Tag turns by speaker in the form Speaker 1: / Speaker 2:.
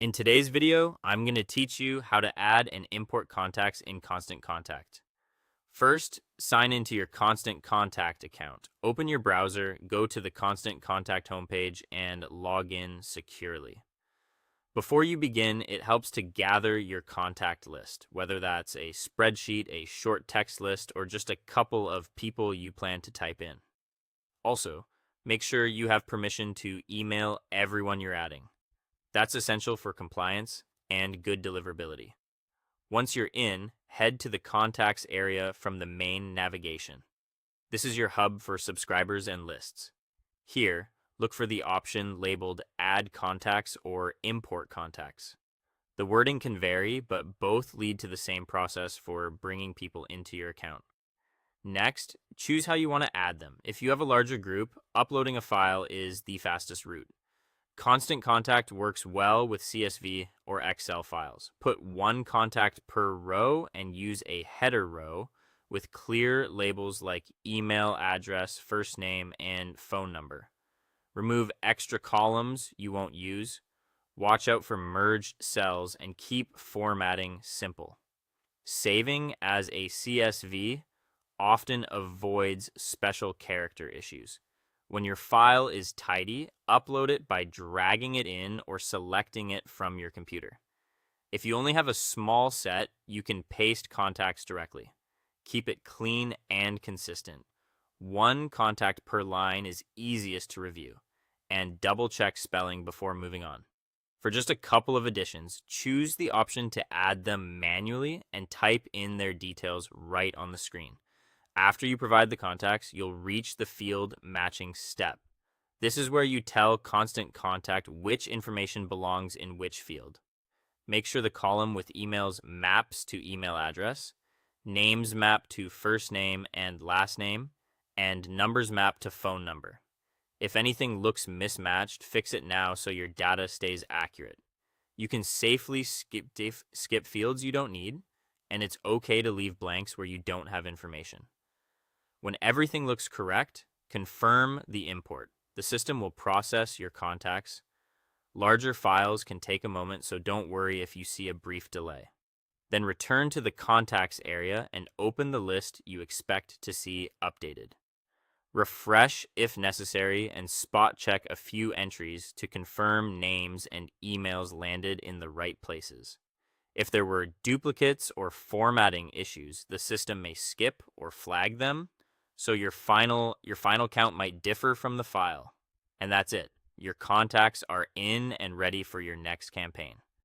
Speaker 1: In today's video, I'm going to teach you how to add and import contacts in Constant Contact. First, sign into your Constant Contact account. Open your browser, go to the Constant Contact homepage, and log in securely. Before you begin, it helps to gather your contact list, whether that's a spreadsheet, a short text list, or just a couple of people you plan to type in. Also, make sure you have permission to email everyone you're adding. That's essential for compliance and good deliverability. Once you're in, head to the contacts area from the main navigation. This is your hub for subscribers and lists. Here, look for the option labeled Add Contacts or Import Contacts. The wording can vary, but both lead to the same process for bringing people into your account. Next, choose how you want to add them. If you have a larger group, uploading a file is the fastest route. Constant Contact works well with CSV or Excel files. Put one contact per row and use a header row with clear labels like email address, first name, and phone number. Remove extra columns you won't use. Watch out for merged cells and keep formatting simple. Saving as a CSV often avoids special character issues. When your file is tidy, upload it by dragging it in or selecting it from your computer. If you only have a small set, you can paste contacts directly. Keep it clean and consistent. One contact per line is easiest to review, and double check spelling before moving on. For just a couple of additions, choose the option to add them manually and type in their details right on the screen. After you provide the contacts, you'll reach the field matching step. This is where you tell Constant Contact which information belongs in which field. Make sure the column with emails maps to email address, names map to first name and last name, and numbers map to phone number. If anything looks mismatched, fix it now so your data stays accurate. You can safely skip fields you don't need, and it's okay to leave blanks where you don't have information. When everything looks correct, confirm the import. The system will process your contacts. Larger files can take a moment, so don't worry if you see a brief delay. Then return to the contacts area and open the list you expect to see updated. Refresh if necessary and spot check a few entries to confirm names and emails landed in the right places. If there were duplicates or formatting issues, the system may skip or flag them. So your final count might differ from the file. And that's it. Your contacts are in and ready for your next campaign.